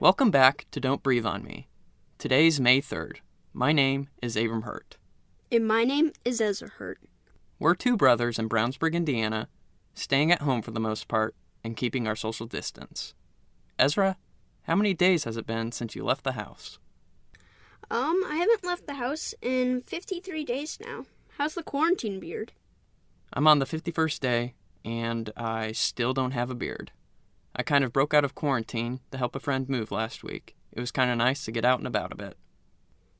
Welcome back to Don't Breathe on Me. Today's May 3rd. My name is Abram Hurt. And my name is Ezra Hurt. We're two brothers in Brownsburg, Indiana, staying at home for the most part and keeping our social distance. Ezra, how many days has it been since you left the house? I haven't left the house in 53 days now. How's the quarantine beard? I'm on the 51st day, and I still don't have a beard. I kind of broke out of quarantine to help a friend move last week. It was kind of nice to get out and about a bit.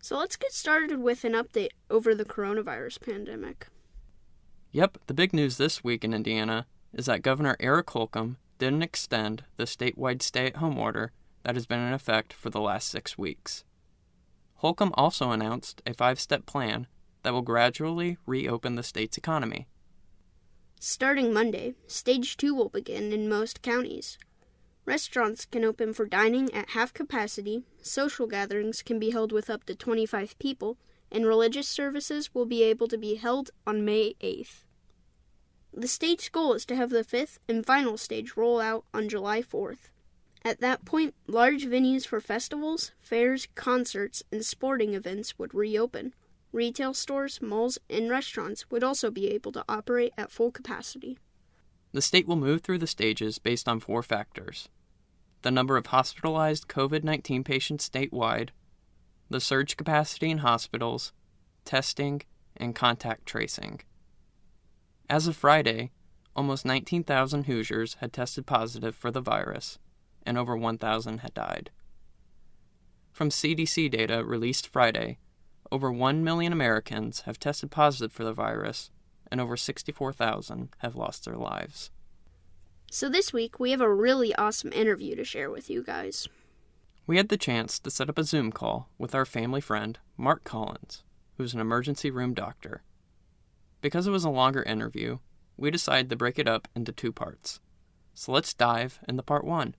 So let's get started with an update over the coronavirus pandemic. Yep, the big news this week in Indiana is that Governor Eric Holcomb didn't extend the statewide stay-at-home order that has been in effect for the last 6 weeks. Holcomb also announced a 5-step plan that will gradually reopen the state's economy. Starting Monday, Stage 2 will begin in most counties. Restaurants can open for dining at half capacity, social gatherings can be held with up to 25 people, and religious services will be able to be held on May 8th. The state's goal is to have the 5th and final stage roll out on July 4th. At that point, large venues for festivals, fairs, concerts, and sporting events would reopen. Retail stores, malls, and restaurants would also be able to operate at full capacity. The state will move through the stages based on 4 factors: the number of hospitalized COVID-19 patients statewide, the surge capacity in hospitals, testing, and contact tracing. As of Friday, almost 19,000 Hoosiers had tested positive for the virus, and over 1,000 had died. From CDC data released Friday, over 1 million Americans have tested positive for the virus, and over 64,000 have lost their lives. So this week, we have a really awesome interview to share with you guys. We had the chance to set up a Zoom call with our family friend, Mark Collins, who's an emergency room doctor. Because it was a longer interview, we decided to break it up into 2 parts. So let's dive into part 1.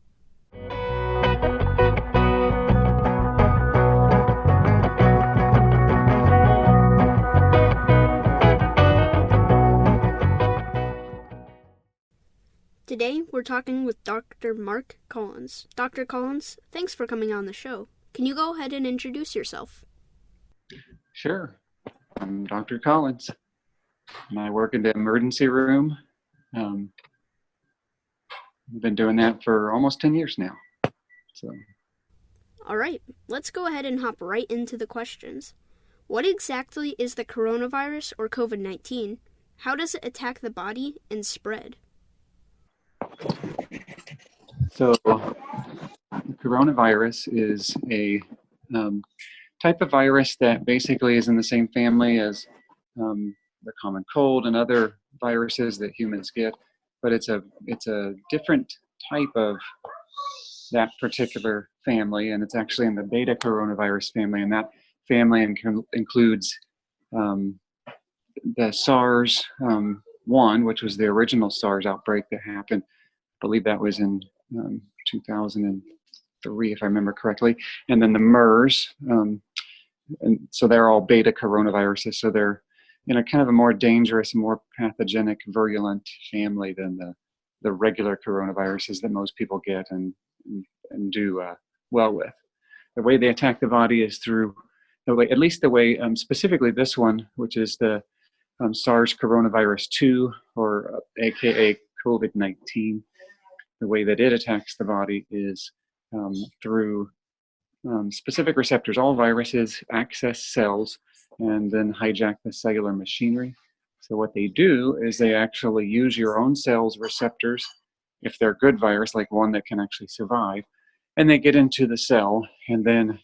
Today, we're talking with Dr. Mark Collins. Dr. Collins, thanks for coming on the show. Can you go ahead and introduce yourself? Sure. I'm Dr. Collins, and I work in the emergency room. I've been doing that for almost 10 years now. All right, let's go ahead and hop right into the questions. What exactly is the coronavirus or COVID-19? How does it attack the body and spread? So, coronavirus is a type of virus that basically is in the same family as the common cold and other viruses that humans get, but it's a different type of that particular family, and it's actually in the beta coronavirus family, and that family includes the SARS 1, which was the original SARS outbreak that happened. I believe that was in 2003, if I remember correctly, and then the MERS, and so they're all beta coronaviruses. So they're in a kind of a more dangerous, more pathogenic, virulent family than the regular coronaviruses that most people get and do well with. The way they attack the body is through specifically this one, which is the SARS coronavirus 2, or aka COVID-19. The way that it attacks the body is through specific receptors. All viruses access cells and then hijack the cellular machinery. So what they do is they actually use your own cell's receptors, if they're a good virus, like one that can actually survive, and they get into the cell. And then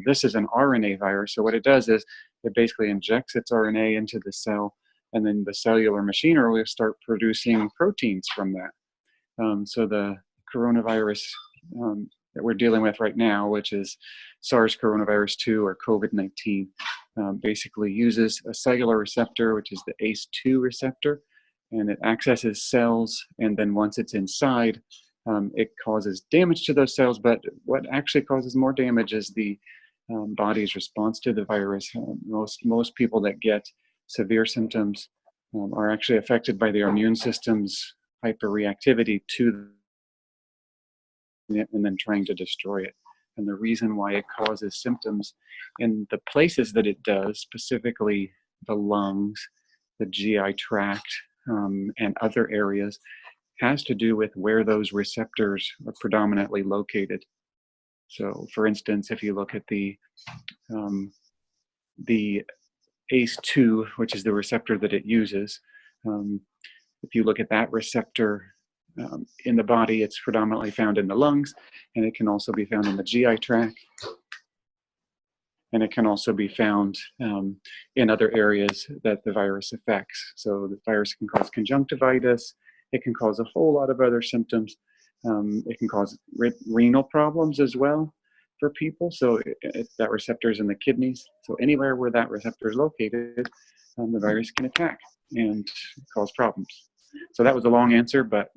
this is an RNA virus. So what it does is it basically injects its RNA into the cell, and then the cellular machinery will start producing proteins from that. So the coronavirus that we're dealing with right now, which is SARS coronavirus 2 or COVID-19, basically uses a cellular receptor, which is the ACE2 receptor, and it accesses cells, and then once it's inside, it causes damage to those cells. But what actually causes more damage is the body's response to the virus. Most people that get severe symptoms are actually affected by their immune system's hyperreactivity to it and then trying to destroy it. and the reason why it causes symptoms in the places that it does, specifically the lungs, the GI tract, and other areas, has to do with where those receptors are predominantly located. So, for instance, if you look at the ACE2, which is the receptor that it uses, if you look at that receptor in the body, it's predominantly found in the lungs, and it can also be found in the GI tract, and it can also be found in other areas that the virus affects. So the virus can cause conjunctivitis, it can cause a whole lot of other symptoms. It can cause renal problems as well for people. So that receptor is in the kidneys. So anywhere where that receptor is located, the virus can attack and cause problems. So that was a long answer, but...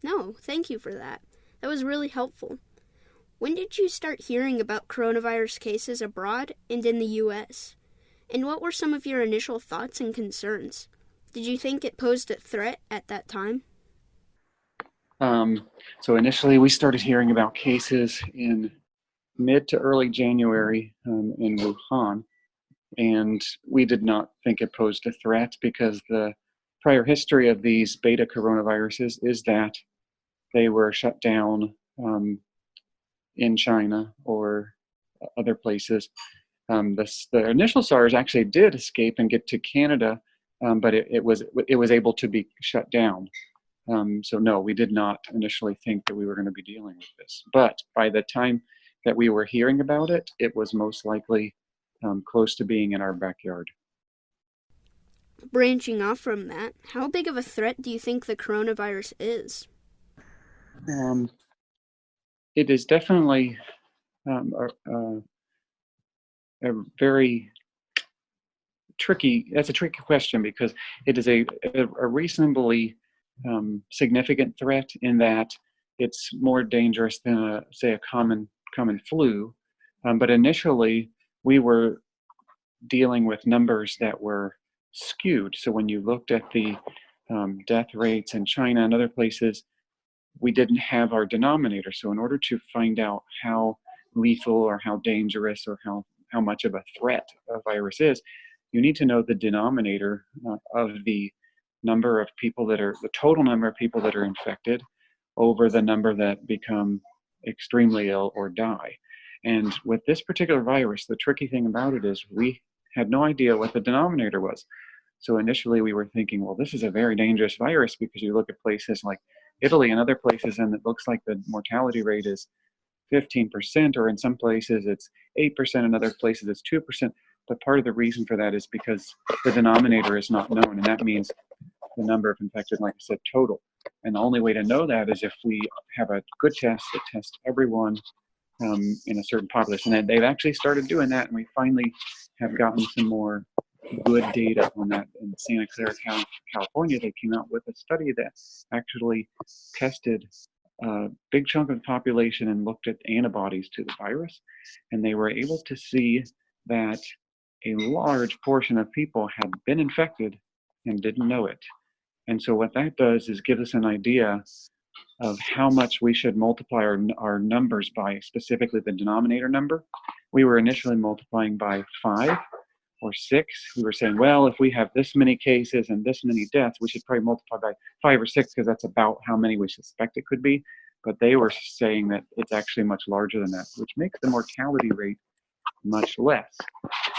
No, thank you for that. That was really helpful. When did you start hearing about coronavirus cases abroad and in the U.S.? And what were some of your initial thoughts and concerns? Did you think it posed a threat at that time? So initially we started hearing about cases in mid to early January in Wuhan, and we did not think it posed a threat because the prior history of these beta coronaviruses is that they were shut down in China or other places. The initial SARS actually did escape and get to Canada, but it was able to be shut down. So no, we did not initially think that we were going to be dealing with this. But by the time that we were hearing about it, it was most likely close to being in our backyard. Branching off from that, how big of a threat do you think the coronavirus is? It is definitely a very tricky, that's a tricky question because it is a reasonably significant threat in that it's more dangerous than say a common flu. But initially we were dealing with numbers that were skewed. So when you looked at the death rates in China and other places, we didn't have our denominator. So in order to find out how lethal or how dangerous or how much of a threat a virus is, you need to know the denominator of the number of people the total number of people that are infected over the number that become extremely ill or die. And with this particular virus, the tricky thing about it is we had no idea what the denominator was. So initially we were thinking, well, this is a very dangerous virus because you look at places like Italy and other places and it looks like the mortality rate is 15%, or in some places it's 8%, in other places it's 2%. But part of the reason for that is because the denominator is not known, and that means the number of infected, like I said, total. And the only way to know that is if we have a good test that tests everyone in a certain population. And they've actually started doing that, and we finally have gotten some more good data on that. In Santa Clara, California, they came out with a study that actually tested a big chunk of the population and looked at antibodies to the virus. And they were able to see that a large portion of people had been infected and didn't know it. And so what that does is give us an idea of how much we should multiply our numbers by, specifically the denominator number. We were initially multiplying by 5 or 6. We were saying, well, if we have this many cases and this many deaths, we should probably multiply by 5 or 6 because that's about how many we suspect it could be. But they were saying that it's actually much larger than that, which makes the mortality rate much less.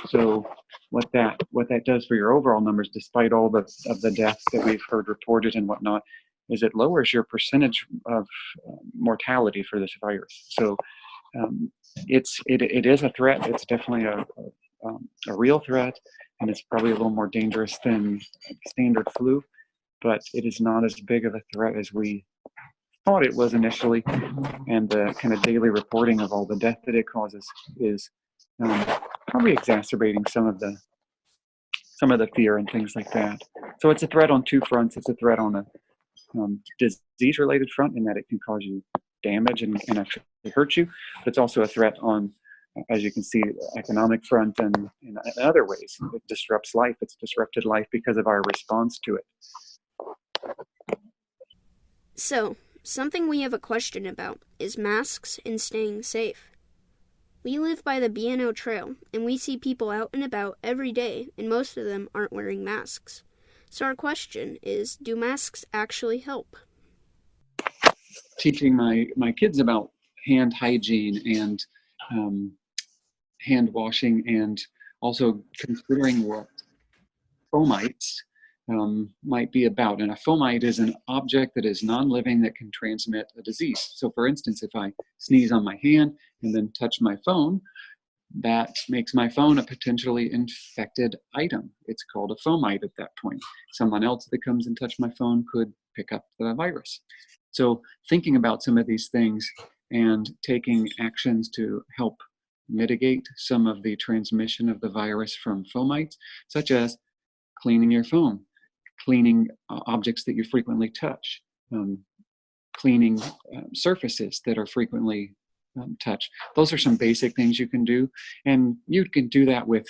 So what that does for your overall numbers, despite all of the deaths that we've heard reported and whatnot, is it lowers your percentage of mortality for this virus. So it is a threat. It's definitely a real threat, and it's probably a little more dangerous than standard flu, but it is not as big of a threat as we thought it was initially. And the kind of daily reporting of all the death that it causes is probably exacerbating some of the fear and things like that. So it's a threat on two fronts. It's a threat on a disease-related front in that it can cause you damage and actually hurt you. But it's also a threat on, as you can see, the economic front and in other ways. It disrupts life. It's disrupted life because of our response to it. So, Something we have a question about is masks and staying safe. We live by the B&O Trail, and we see people out and about every day, and most of them aren't wearing masks. So our question is, do masks actually help? Teaching my kids about hand hygiene and hand washing, and also considering what fomites might be about. And a fomite is an object that is non-living that can transmit a disease. So for instance, if I sneeze on my hand and then touch my phone, that makes my phone a potentially infected item. It's called a fomite at that point. Someone else that comes and touch my phone could pick up the virus. So thinking about some of these things and taking actions to help mitigate some of the transmission of the virus from fomites, such as cleaning your phone, cleaning objects that you frequently touch, cleaning surfaces that are frequently touched. Those are some basic things you can do. And you can do that with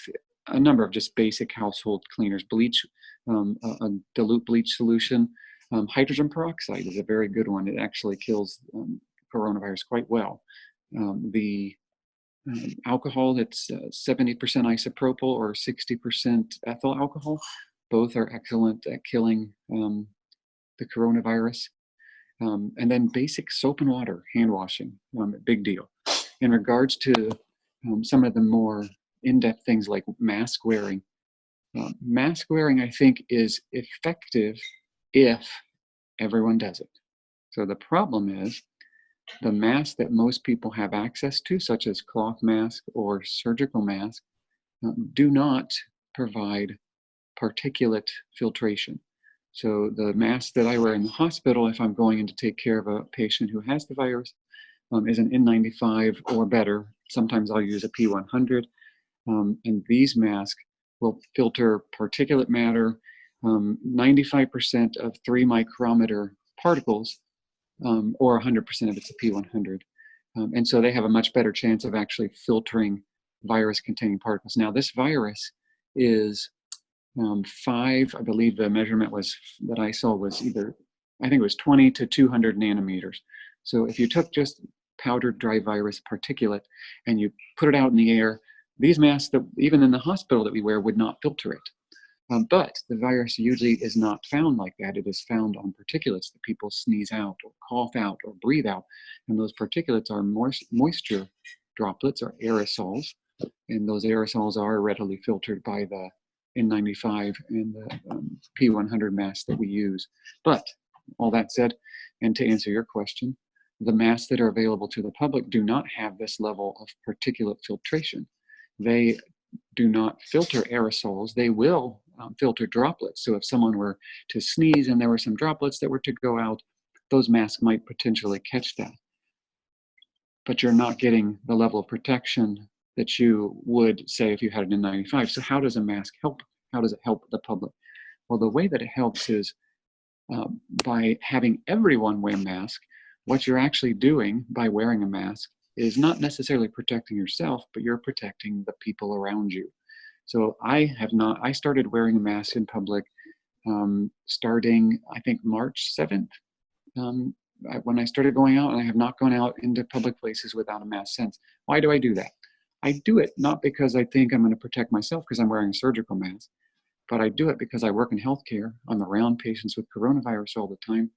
a number of just basic household cleaners. Bleach, a dilute bleach solution. Hydrogen peroxide is a very good one. It actually kills coronavirus quite well. The alcohol, it's 70% isopropyl or 60% ethyl alcohol. Both are excellent at killing the coronavirus. And then basic soap and water, hand washing, big deal. In regards to some of the more in-depth things like mask wearing, I think is effective if everyone does it. So the problem is the masks that most people have access to, such as cloth mask or surgical mask, do not provide particulate filtration. So the mask that I wear in the hospital, if I'm going in to take care of a patient who has the virus, is an N95 or better. Sometimes I'll use a P100. And these masks will filter particulate matter, 95% of 3 micrometer particles, or 100% of it's a P100. And so they have a much better chance of actually filtering virus-containing particles. Now, this virus is 5, I believe the measurement was that I saw was either, I think it was 20 to 200 nanometers. So if you took just powdered dry virus particulate and you put it out in the air, these masks that even in the hospital that we wear would not filter it. But the virus usually is not found like that. It is found on particulates that people sneeze out or cough out or breathe out. And those particulates are moisture droplets or aerosols. And those aerosols are readily filtered by the N95 and the P100 masks that we use. But all that said, and to answer your question, the masks that are available to the public do not have this level of particulate filtration. They do not filter aerosols. They will filter droplets. So if someone were to sneeze and there were some droplets that were to go out, those masks might potentially catch that. But you're not getting the level of protection that you would say if you had an N95. So how does a mask help? How does it help the public? Well, the way that it helps is by having everyone wear a mask. What you're actually doing by wearing a mask is not necessarily protecting yourself, but you're protecting the people around you. So I started wearing a mask in public starting, I think, March 7th. When I started going out, and I have not gone out into public places without a mask since. Why do I do that? I do it not because I think I'm going to protect myself because I'm wearing a surgical mask, but I do it because I work in healthcare. I'm around patients with coronavirus all the time.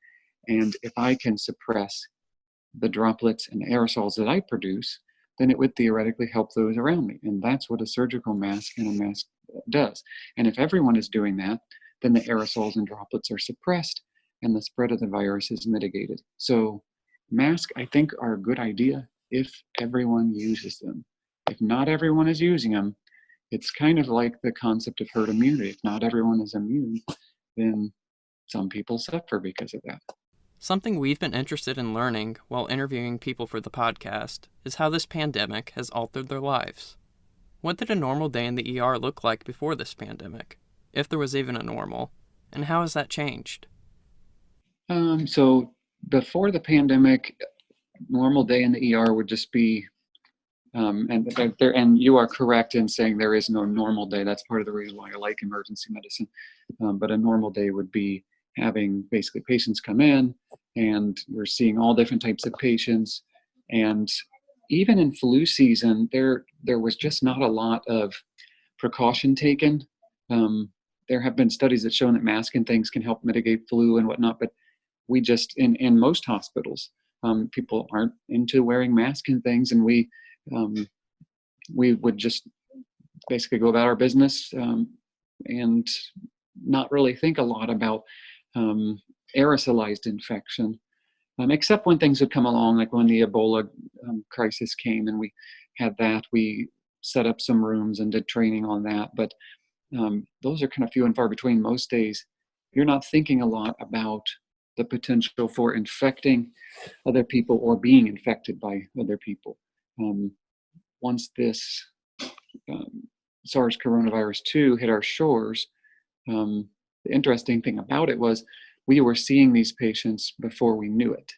And if I can suppress the droplets and aerosols that I produce, then it would theoretically help those around me. And that's what a surgical mask and a mask does. And if everyone is doing that, then the aerosols and droplets are suppressed and the spread of the virus is mitigated. So masks, I think, are a good idea if everyone uses them. If not everyone is using them, it's kind of like the concept of herd immunity. If not everyone is immune, then some people suffer because of that. Something we've been interested in learning while interviewing people for the podcast is how this pandemic has altered their lives. What did a normal day in the ER look like before this pandemic, if there was even a normal, and how has that changed? So before the pandemic, normal day in the ER would just be, and you are correct in saying there is no normal day. That's part of the reason why I like emergency medicine. But a normal day would be having basically patients come in, and we're seeing all different types of patients. And even in flu season, there was just not a lot of precaution taken. There have been studies that show that masking things can help mitigate flu and whatnot, but we just in most hospitals, people aren't into wearing masks and things, and we would just basically go about our business, and not really think a lot about aerosolized infection, except when things would come along, like when the Ebola crisis came and we had that. We set up some rooms and did training on that, but those are kind of few and far between. Most days, you're not thinking a lot about the potential for infecting other people or being infected by other people. Once this SARS coronavirus 2 hit our shores, the interesting thing about it was we were seeing these patients before we knew it.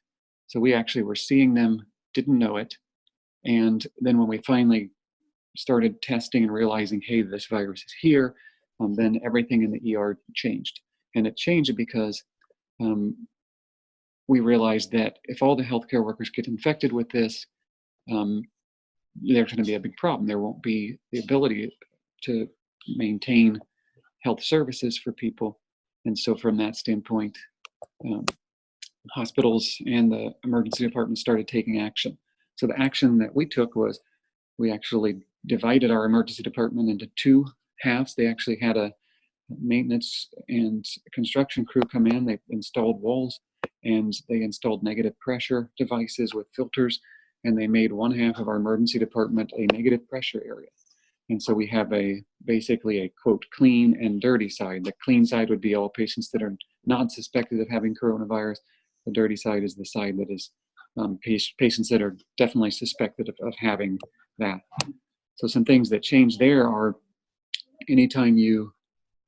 So we actually were seeing them, didn't know it. And then when we finally started testing and realizing, hey, this virus is here, then everything in the ER changed. And it changed because we realized that if all the healthcare workers get infected with this, there's going to be a big problem. There won't be the ability to maintain health services for people. And so from that standpoint, hospitals and the emergency department started taking action. So the action that we took was we actually divided our emergency department into two halves. They actually had a maintenance and construction crew come in. They installed walls and they installed negative pressure devices with filters, and they made one half of our emergency department a negative pressure area. And so we have basically a quote clean and dirty side. The clean side would be all patients that are not suspected of having coronavirus. The dirty side is the side that is patients that are definitely suspected of having that. So some things that change there are, anytime you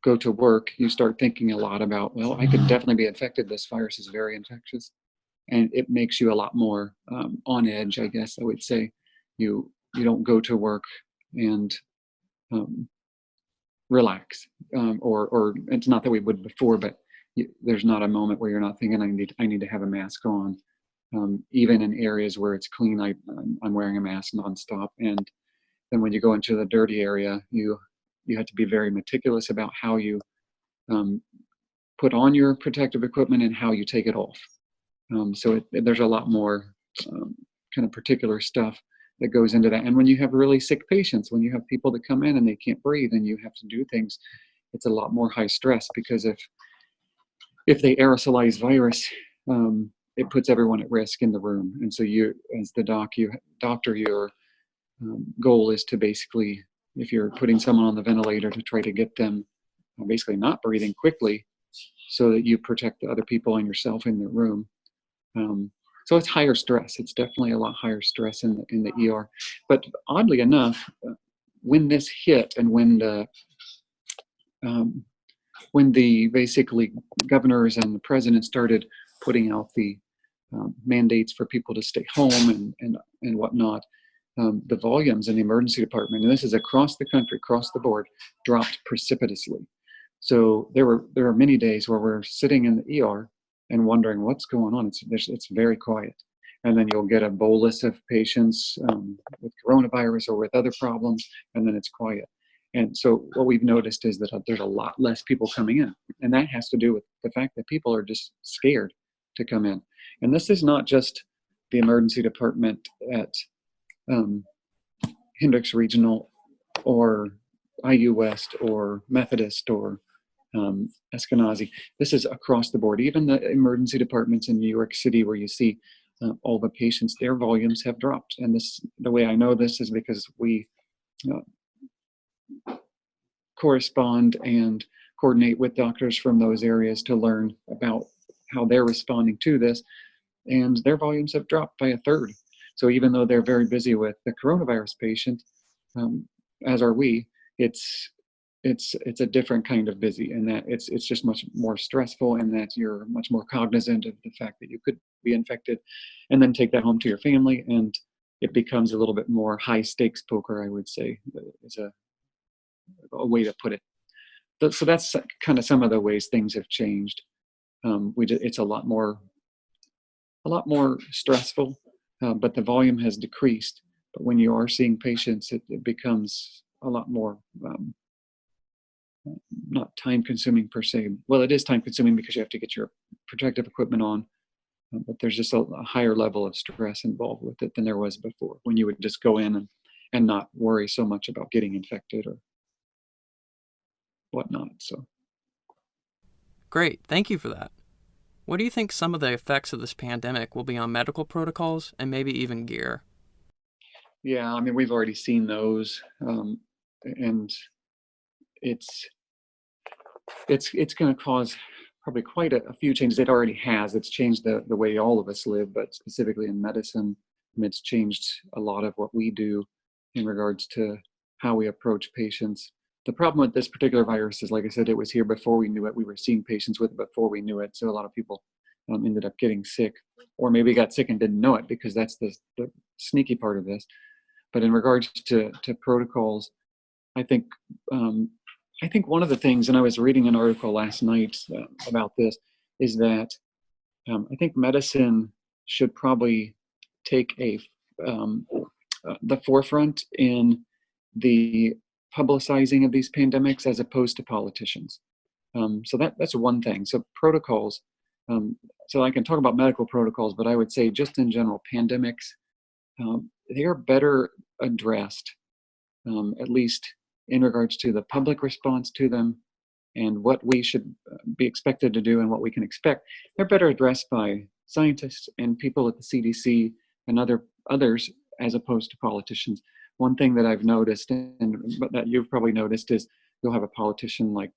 go to work, you start thinking a lot about, well, I could definitely be infected. This virus is very infectious. And it makes you a lot more on edge, I guess I would say. You don't go to work and relax, or it's not that we would before, but there's not a moment where you're not thinking, I need to have a mask on. Even in areas where it's clean, I'm wearing a mask nonstop. And then when you go into the dirty area, you have to be very meticulous about how you put on your protective equipment and how you take it off. So there's a lot more kind of particular stuff that goes into that. And when you have really sick patients, when you have people that come in and they can't breathe and you have to do things, it's a lot more high stress, because if they aerosolize virus, it puts everyone at risk in the room. And so you, as the doctor, your goal is to basically, if you're putting someone on the ventilator, to try to get them basically not breathing quickly so that you protect the other people and yourself in the room. So it's higher stress. It's definitely a lot higher stress in the ER. But oddly enough, when this hit and when the basically governors and the president started putting out the mandates for people to stay home and whatnot, the volumes in the emergency department, and this is across the country, across the board, dropped precipitously. So there were many days where we're sitting in the ER and wondering what's going on. It's very quiet. And then you'll get a bolus of patients with coronavirus or with other problems, and then it's quiet. And so what we've noticed is that there's a lot less people coming in. And that has to do with the fact that people are just scared to come in. And this is not just the emergency department at Hendricks Regional or IU West or Methodist or Eskenazi. This is across the board. Even the emergency departments in New York City, where you see all the patients, their volumes have dropped. And the way I know this is because we correspond and coordinate with doctors from those areas to learn about how they're responding to this. And their volumes have dropped by a third. So even though they're very busy with the coronavirus patient, as are we, it's a different kind of busy, and that it's just much more stressful, and that you're much more cognizant of the fact that you could be infected, and then take that home to your family, and it becomes a little bit more high stakes poker, I would say, is a way to put it. So that's kind of some of the ways things have changed. it's a lot more stressful, but the volume has decreased. But when you are seeing patients, it becomes a lot more not time consuming per se. Well, it is time consuming because you have to get your protective equipment on, but there's just a higher level of stress involved with it than there was before, when you would just go in and not worry so much about getting infected or whatnot. So Great, thank you for that. What do you think some of the effects of this pandemic will be on medical protocols and maybe even gear? yeah, I mean, we've already seen those, and it's it's going to cause probably quite a few changes. It already has. It's changed the way all of us live, but specifically in medicine, it's changed a lot of what we do in regards to how we approach patients. The problem with this particular virus is, like I said, it was here before we knew it. We were seeing patients with it before we knew it. So a lot of people ended up getting sick, or maybe got sick and didn't know it, because that's the sneaky part of this. But in regards to protocols, I think I think one of the things, and I was reading an article last night about this, is that I think medicine should probably take the forefront in the publicizing of these pandemics, as opposed to politicians. So that's one thing. So protocols. So I can talk about medical protocols, but I would say just in general, pandemics, they are better addressed, at least in regards to the public response to them and what we should be expected to do and what we can expect. They're better addressed by scientists and people at the CDC and others, as opposed to politicians. One thing that I've noticed, and that you've probably noticed, is you'll have a politician like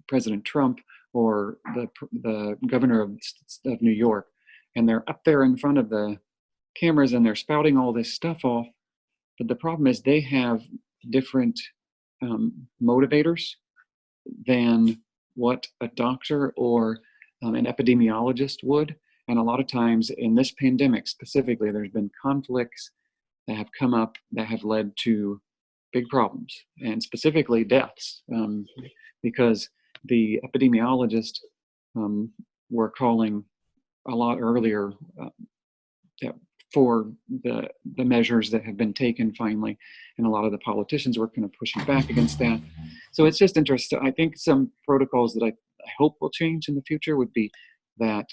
President Trump or the governor of New York, and they're up there in front of the cameras and they're spouting all this stuff off. But the problem is they have different motivators than what a doctor or an epidemiologist would. And a lot of times in this pandemic specifically, there's been conflicts that have come up that have led to big problems, and specifically deaths, because the epidemiologists were calling a lot earlier for the measures that have been taken finally, and a lot of the politicians were kind of pushing back against that. So it's just interesting. I think some protocols that I hope will change in the future would be that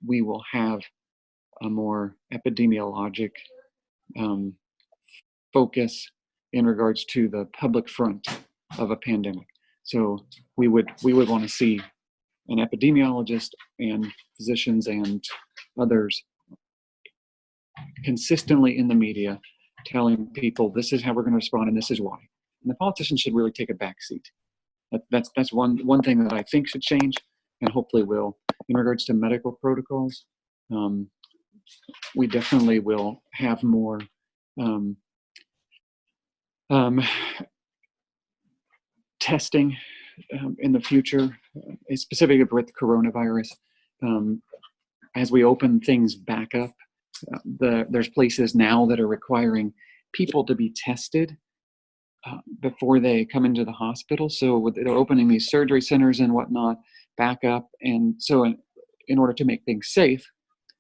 we will have a more epidemiologic focus in regards to the public front of a pandemic. So we would want to see an epidemiologist and physicians and others consistently in the media telling people this is how we're going to respond and this is why. And the politicians should really take a back seat. That's one thing that I think should change, and hopefully will. In regards to medical protocols, we definitely will have more testing in the future, specifically with coronavirus. As we open things back up, there's places now that are requiring people to be tested before they come into the hospital. So they're opening these surgery centers and whatnot back up. And so in order to make things safe,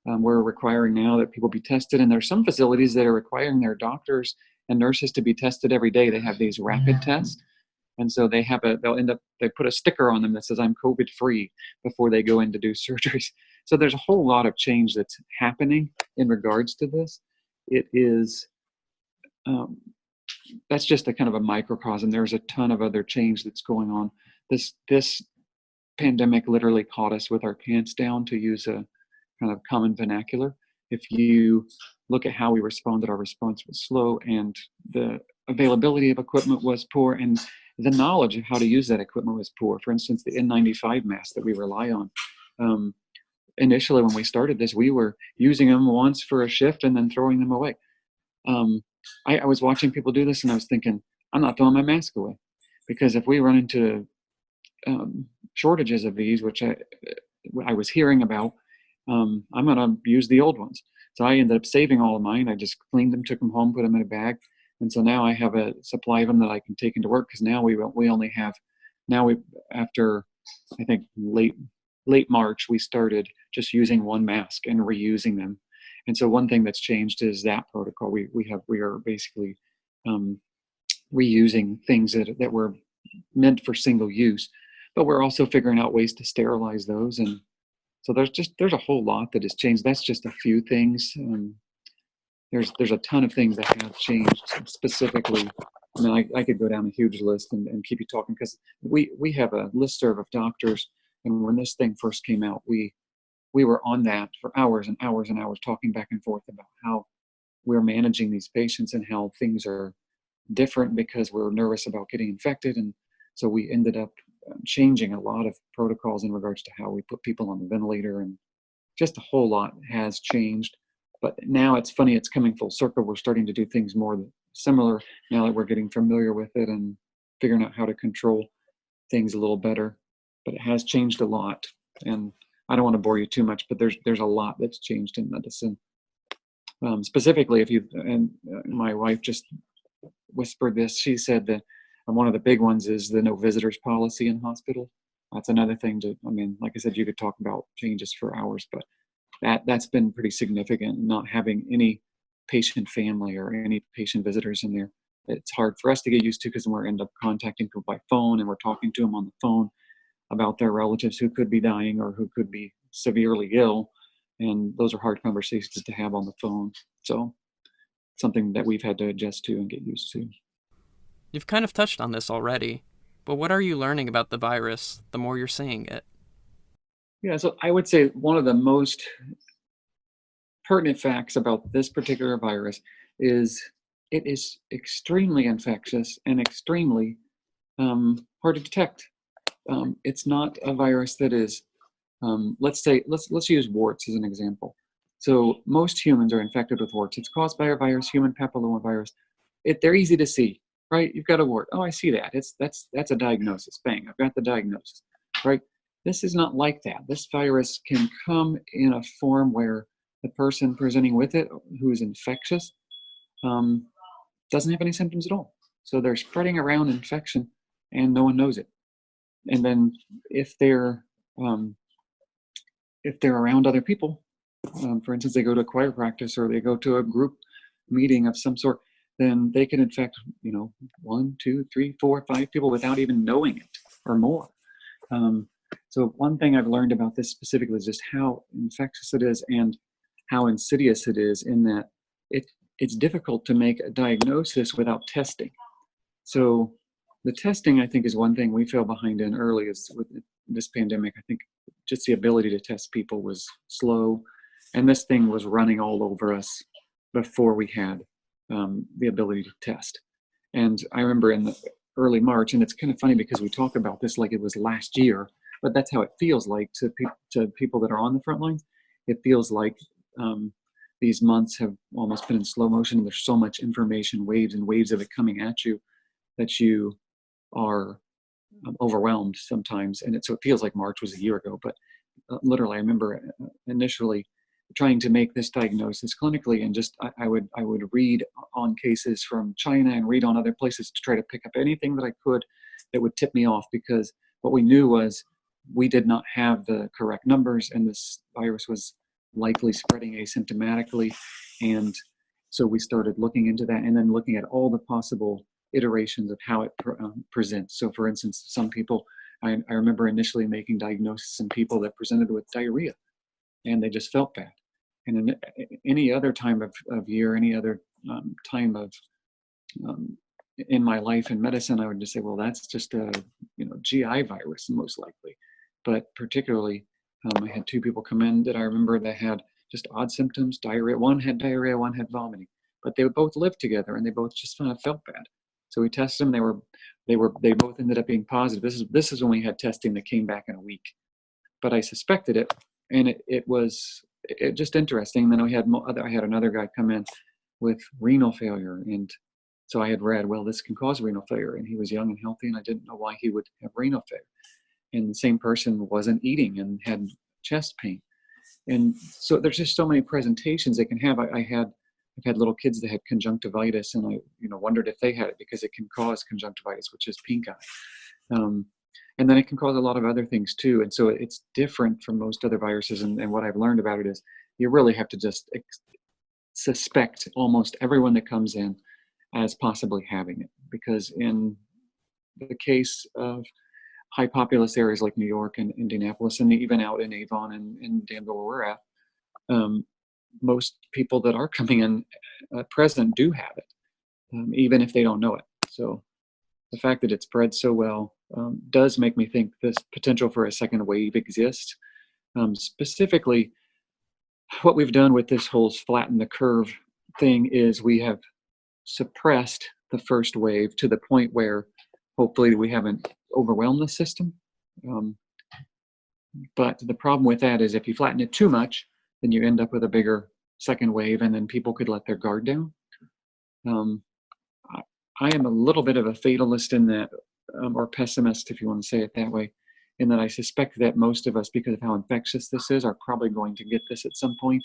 we're requiring now that people be tested. And there's some facilities that are requiring their doctors and nurses to be tested every day. They have these rapid tests. And so they put a sticker on them that says, I'm COVID free, before they go in to do surgeries. So there's a whole lot of change that's happening in regards to this. It is, that's just a kind of a microcosm. There's a ton of other change that's going on. This pandemic literally caught us with our pants down, to use a kind of common vernacular. If you look at how we responded, our response was slow, and the availability of equipment was poor, and the knowledge of how to use that equipment was poor. For instance, the N95 masks that we rely on. Initially, when we started this, we were using them once for a shift and then throwing them away. I was watching people do this, and I was thinking, I'm not throwing my mask away, because if we run into shortages of these, which I was hearing about, I'm going to use the old ones. So I ended up saving all of mine. I just cleaned them, took them home, put them in a bag. And so now I have a supply of them that I can take into work, because now we only have, after I think late late March, we started just using one mask and reusing them. And so one thing that's changed is that protocol. We are basically reusing things that were meant for single use, but we're also figuring out ways to sterilize those. And so there's a whole lot that has changed. That's just a few things. There's a ton of things that have changed specifically. I mean, I could go down a huge list and keep you talking, because we have a listserv of doctors, and when this thing first came out, we were on that for hours and hours and hours, talking back and forth about how we're managing these patients and how things are different because we're nervous about getting infected. And so we ended up changing a lot of protocols in regards to how we put people on the ventilator, and just a whole lot has changed. But now it's funny, it's coming full circle. We're starting to do things more similar now that we're getting familiar with it and figuring out how to control things a little better. But it has changed a lot. And I don't want to bore you too much, but there's a lot that's changed in medicine. Specifically, my wife just whispered this. She said that one of the big ones is the no visitors policy in hospital. That's another thing like I said, you could talk about changes for hours, but that's been pretty significant, not having any patient family or any patient visitors in there. It's hard for us to get used to, because we end up contacting people by phone, and we're talking to them on the phone about their relatives who could be dying or who could be severely ill. And those are hard conversations to have on the phone. So something that we've had to adjust to and get used to. You've kind of touched on this already, but what are you learning about the virus the more you're seeing it? Yeah, so I would say one of the most pertinent facts about this particular virus is it is extremely infectious and extremely hard to detect. It's not a virus that is, let's use warts as an example. So most humans are infected with warts. It's caused by a virus, human papillomavirus. They're easy to see, right? You've got a wart. Oh, I see that. That's a diagnosis. Bang, I've got the diagnosis, right? This is not like that. This virus can come in a form where the person presenting with it, who is infectious, doesn't have any symptoms at all. So they're spreading around infection, and no one knows it. And then if they're around other people, for instance, they go to a choir practice or they go to a group meeting of some sort, then they can infect, 1, 2, 3, 4, 5 people without even knowing it, or more. So one thing I've learned about this specifically is just how infectious it is and how insidious it is, in that it's difficult to make a diagnosis without testing. So the testing, I think, is one thing we fell behind in early. Is with this pandemic, I think just the ability to test people was slow, and this thing was running all over us before we had the ability to test. And I remember in the early March, and it's kind of funny because we talk about this like it was last year, but that's how it feels like to people that are on the front lines. It feels like these months have almost been in slow motion. There's so much information, waves and waves of it coming at you, that you are overwhelmed sometimes. And so it feels like March was a year ago, but literally I remember initially trying to make this diagnosis clinically, and just I would read on cases from China and read on other places to try to pick up anything that I could that would tip me off, because what we knew was we did not have the correct numbers, and this virus was likely spreading asymptomatically. And so we started looking into that, and then looking at all the possible iterations of how it presents. So for instance, some people, I remember initially making diagnoses in people that presented with diarrhea, and they just felt bad. And in any other time of year, any other time of in my life in medicine, I would just say, well, that's just a GI virus most likely. But particularly, I had 2 people come in that I remember that had just odd symptoms, diarrhea. One had diarrhea, one had vomiting, but they both lived together, and they both just kind of felt bad. So we tested them. They both ended up being positive. This is when we had testing that came back in a week. But I suspected it, and it was just interesting. Then I had another guy come in with renal failure, and so I had read, well, this can cause renal failure, and he was young and healthy, and I didn't know why he would have renal failure. And the same person wasn't eating and had chest pain. And so there's just so many presentations they can have. I've had little kids that had conjunctivitis, and I wondered if they had it, because it can cause conjunctivitis, which is pink eye. And then it can cause a lot of other things too. And so it's different from most other viruses. And what I've learned about it is you really have to just suspect almost everyone that comes in as possibly having it. Because in the case of high populous areas like New York and Indianapolis, and even out in Avon and Danville where we're at, most people that are coming in present do have it, even if they don't know it. So the fact that it spread so well does make me think this potential for a second wave exists. Specifically, what we've done with this whole flatten the curve thing is we have suppressed the first wave to the point where hopefully we haven't overwhelmed the system. But the problem with that is if you flatten it too much, then you end up with a bigger second wave, and then people could let their guard down. I am a little bit of a fatalist in that, or pessimist, if you want to say it that way, in that I suspect that most of us, because of how infectious this is, are probably going to get this at some point,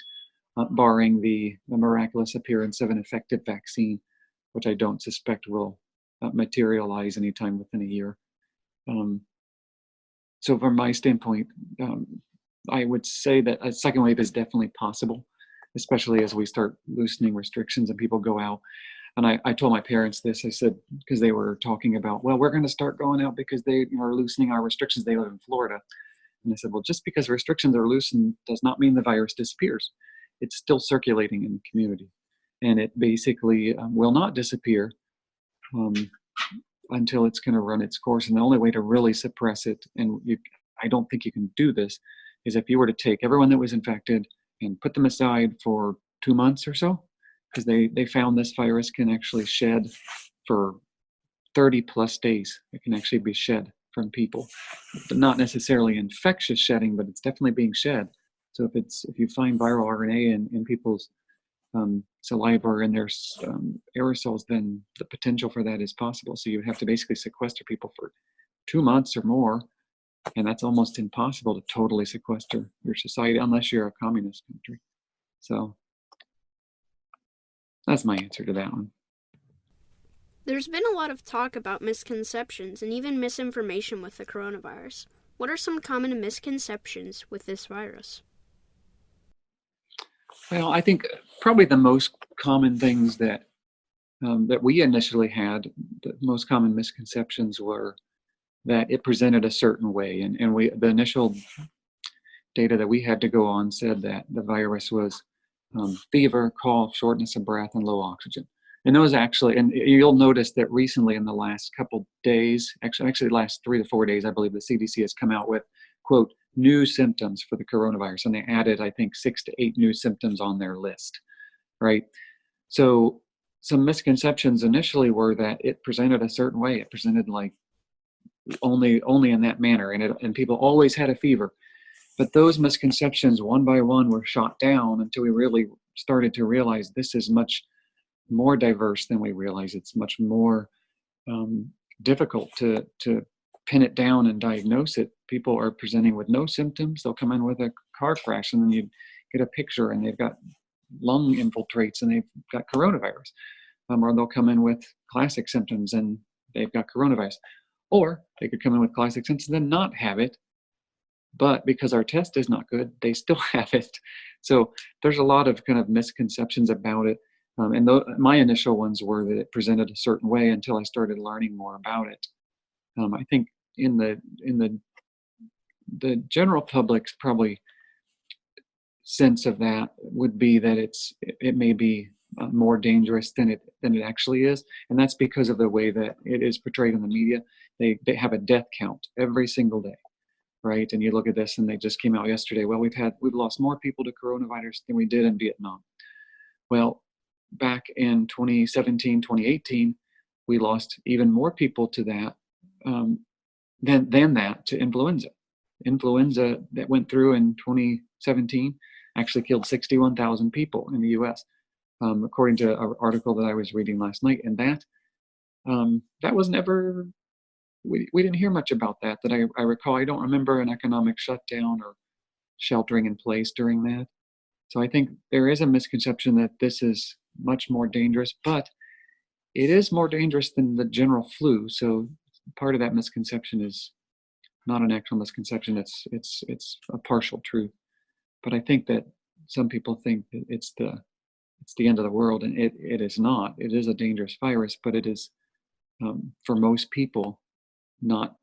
barring the miraculous appearance of an effective vaccine, which I don't suspect will materialize anytime within a year. So from my standpoint, I would say that a second wave is definitely possible, especially as we start loosening restrictions and people go out. And I told my parents this, I said, because they were talking about, well, we're going to start going out because they are loosening our restrictions. They live in Florida. And I said, well, just because restrictions are loosened does not mean the virus disappears. It's still circulating in the community. And it basically will not disappear until it's going to run its course. And the only way to really suppress it, and I don't think you can do this, is if you were to take everyone that was infected and put them aside for 2 months or so, because they found this virus can actually shed for 30 plus days. It can actually be shed from people, but not necessarily infectious shedding, but it's definitely being shed. So if you find viral RNA in people's saliva or in their aerosols, then the potential for that is possible. So you have to basically sequester people for 2 months or more, and that's almost impossible to totally sequester your society unless you're a communist country. So that's my answer to that one. There's been a lot of talk about misconceptions and even misinformation with the coronavirus. What are some common misconceptions with this virus? Well, I think probably the most common things that we initially had, the most common misconceptions were that it presented a certain way, and the initial data that we had to go on said that the virus was fever, cough, shortness of breath, and low oxygen. And those actually, and you'll notice that recently in the last couple days, actually the last 3 to 4 days, I believe the CDC has come out with, quote, new symptoms for the coronavirus. And they added, I think, 6 to 8 new symptoms on their list, right? So some misconceptions initially were that it presented a certain way. It presented like only in that manner, and people always had a fever. But those misconceptions, one by one, were shot down until we really started to realize this is much more diverse than we realize. It's much more difficult to pin it down and diagnose it. People are presenting with no symptoms. They'll come in with a car crash, and then you get a picture, and they've got lung infiltrates, and they've got coronavirus. Or they'll come in with classic symptoms, and they've got coronavirus. Or they could come in with classic symptoms and then not have it, but because our test is not good, they still have it. So there's a lot of kind of misconceptions about it. And my initial ones were that it presented a certain way until I started learning more about it. I think in the general public's probably sense of that would be that it may be more dangerous than it actually is, and that's because of the way that it is portrayed in the media. They have a death count every single day, right? And you look at this, and they just came out yesterday. Well, we've lost more people to coronavirus than we did in Vietnam. Well, back in 2017, 2018, we lost even more people to that than that to influenza. Influenza that went through in 2017 actually killed 61,000 people in the U.S., according to an article that I was reading last night. And that was never, we didn't hear much about that I recall. I don't remember an economic shutdown or sheltering in place during that. So I think there is a misconception that this is much more dangerous, but it is more dangerous than the general flu. So part of that misconception is not an actual misconception. It's a partial truth. But I think that some people think that it's the end of the world, and it is not. It is a dangerous virus, but it is, for most people, not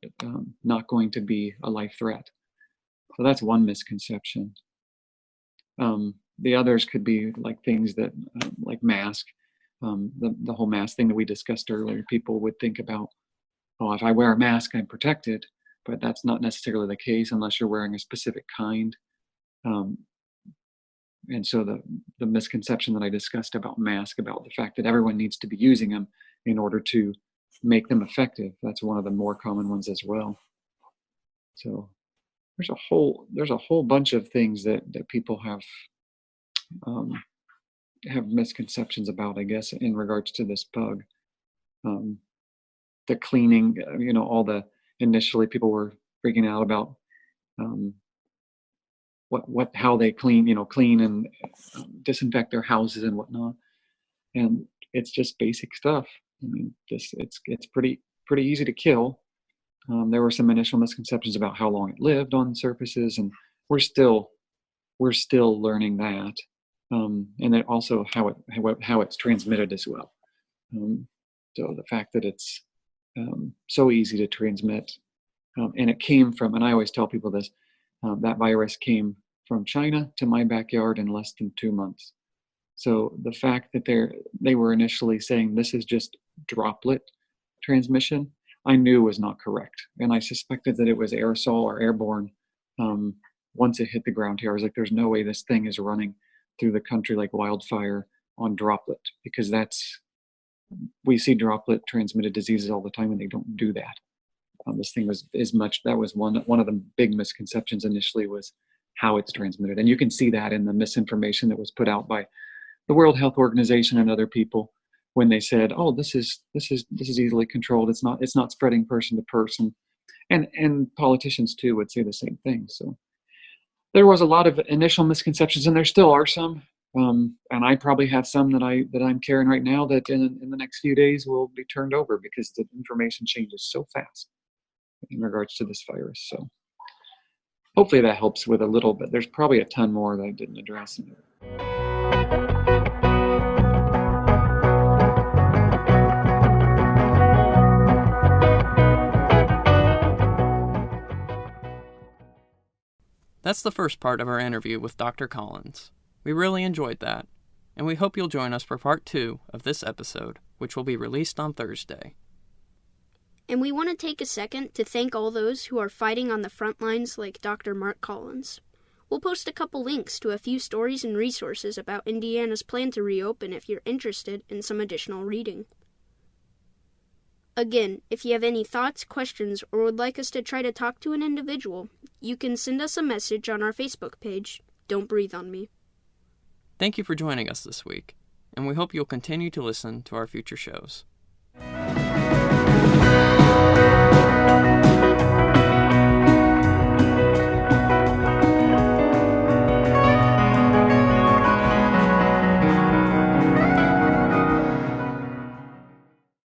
going to be a life threat. So that's one misconception. The others could be like things that, like mask, the whole mask thing that we discussed earlier. People would think about, oh, if I wear a mask, I'm protected, but that's not necessarily the case unless you're wearing a specific kind. And so the misconception that I discussed about masks, about the fact that everyone needs to be using them in order to make them effective, that's one of the more common ones as well. So there's a whole bunch of things that people have misconceptions about, I guess, in regards to this bug. The cleaning, initially people were freaking out about how they clean and disinfect their houses and whatnot, and it's just basic stuff. I mean, it's pretty easy to kill. There were some initial misconceptions about how long it lived on surfaces, and we're still learning that, and then also how it's transmitted as well. So the fact that it's so easy to transmit, and it came from, and I always tell people this, that virus came from China to my backyard in less than 2 months. So the fact that they were initially saying this is just droplet transmission, I knew was not correct. And I suspected that it was aerosol or airborne once it hit the ground here. I was like, there's no way this thing is running through the country like wildfire on droplet, because we see droplet transmitted diseases all the time and they don't do that. This thing that was one of the big misconceptions initially, was how it's transmitted. And you can see that in the misinformation that was put out by the World Health Organization and other people when they said, oh, this is easily controlled. It's not spreading person to person. And politicians too would say the same thing. So there was a lot of initial misconceptions, and there still are some. And I probably have some that I'm carrying right now that in the next few days will be turned over, because the information changes so fast in regards to this virus. So hopefully that helps with a little bit. There's probably a ton more that I didn't address in there. That's the first part of our interview with Dr. Collins. We really enjoyed that, and we hope you'll join us for part 2 of this episode, which will be released on Thursday. And we want to take a second to thank all those who are fighting on the front lines like Dr. Mark Collins. We'll post a couple links to a few stories and resources about Indiana's plan to reopen if you're interested in some additional reading. Again, if you have any thoughts, questions, or would like us to try to talk to an individual, you can send us a message on our Facebook page, Don't Breathe on Me. Thank you for joining us this week, and we hope you'll continue to listen to our future shows.